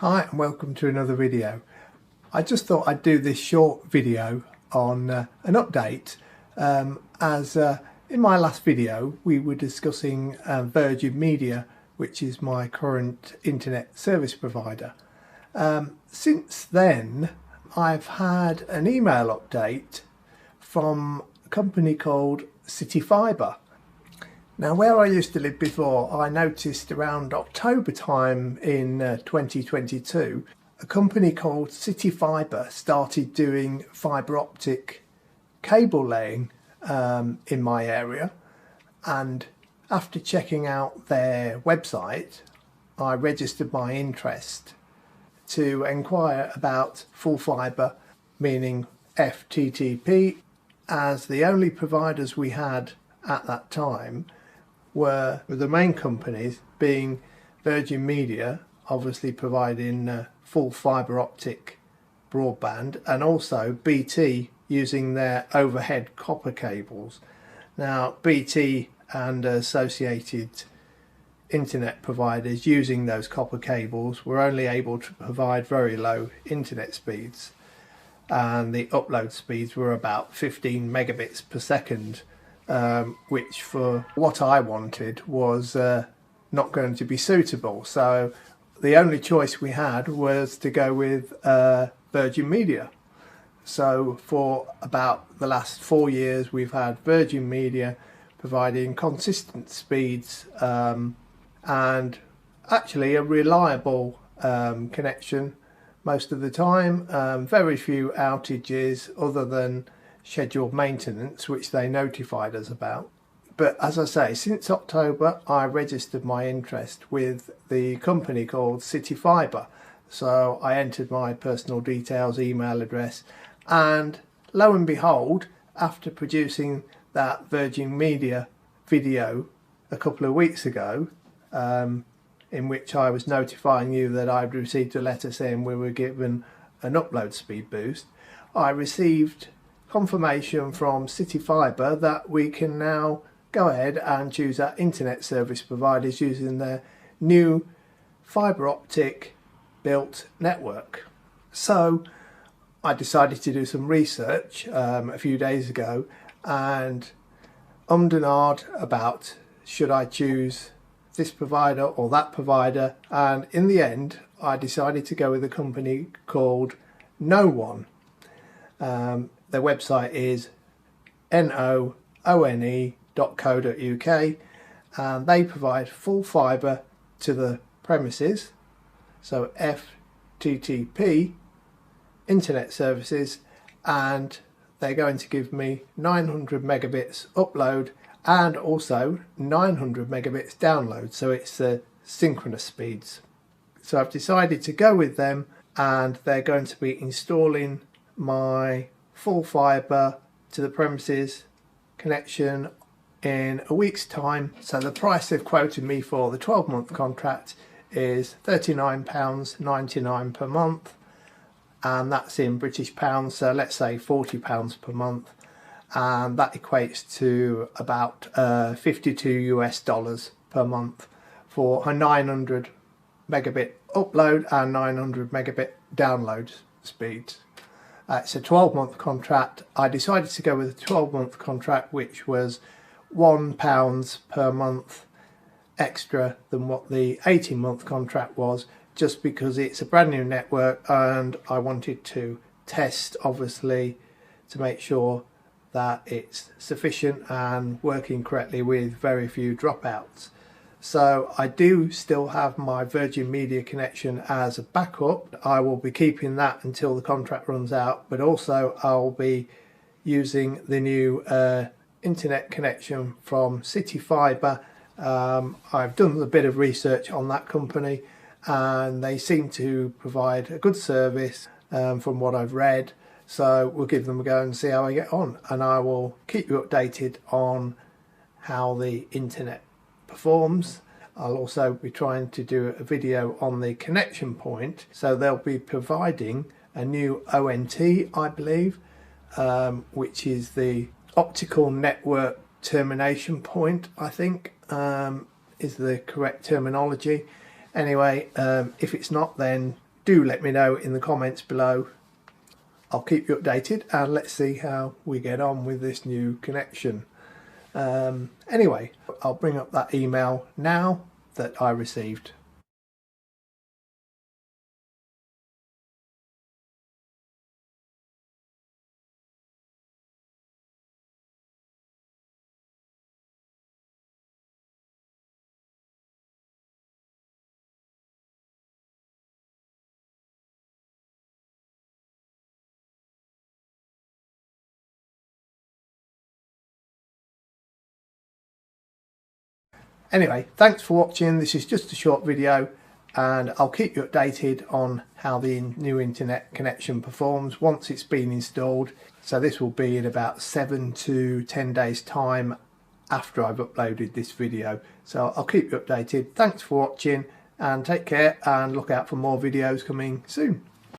Hi and welcome to another video. I just thought I'd do this short video on an update as in my last video we were discussing Virgin Media, which is my current internet service provider. Since then I've had an email update from a company called CityFibre. Now, where I used to live before, I noticed around October time in 2022, a company called CityFibre started doing fibre optic cable laying in my area. And after checking out their website, I registered my interest to inquire about full fibre, meaning FTTP, as the only providers we had at that time were the main companies being Virgin Media, obviously providing full fibre optic broadband, and also BT using their overhead copper cables. Now, BT and associated internet providers using those copper cables were only able to provide very low internet speeds, and the upload speeds were about 15 megabits per second. Which for what I wanted was not going to be suitable. So the only choice we had was to go with Virgin Media. So for about the last 4 years we've had Virgin Media providing consistent speeds and actually a reliable connection most of the time. Very few outages other than scheduled maintenance, which they notified us about. But as I say, since October I registered my interest with the company called CityFibre. So I entered my personal details, email address, and lo and behold, after producing that Virgin Media video a couple of weeks ago, in which I was notifying you that I'd received a letter saying we were given an upload speed boost, I received confirmation from CityFibre that we can now go ahead and choose our internet service providers using their new fibre optic built network. So I decided to do some research a few days ago and and ahed about should I choose this provider or that provider, and in the end I decided to go with a company called No One. Their website is noone.co.uk, and they provide full fibre to the premises, so FTTP internet services, and they're going to give me 900 megabits upload and also 900 megabits download, so it's synchronous speeds. So I've decided to go with them, and they're going to be installing my full fibre to the premises connection in a week's time. So the price they've quoted me for the 12-month contract is £39.99 per month, and that's in British pounds, so let's say £40 per month, and that equates to about $52 per month for a 900 megabit upload and 900 megabit download speeds. It's a 12-month contract. I decided to go with a 12-month contract, which was £1 per month extra than what the 18-month contract was, just because it's a brand new network and I wanted to test, obviously, to make sure that it's sufficient and working correctly with very few dropouts. So I do still have my Virgin Media connection as a backup. I will be keeping that until the contract runs out, but also I'll be using the new internet connection from CityFibre. I've done a bit of research on that company and they seem to provide a good service from what I've read. So we'll give them a go and see how I get on, and I will keep you updated on how the internet performs. I'll also be trying to do a video on the connection point, so they'll be providing a new ONT, I believe, which is the optical network termination point, I think is the correct terminology. Anyway, if it's not, then do let me know in the comments below. I'll keep you updated, and let's see how we get on with this new connection. Anyway, I'll bring up that email now that I received. Anyway, thanks for watching. This is just a short video, and I'll keep you updated on how the new internet connection performs once it's been installed. So this will be in about 7 to 10 days time after I've uploaded this video. So I'll keep you updated. Thanks for watching, and take care, and look out for more videos coming soon.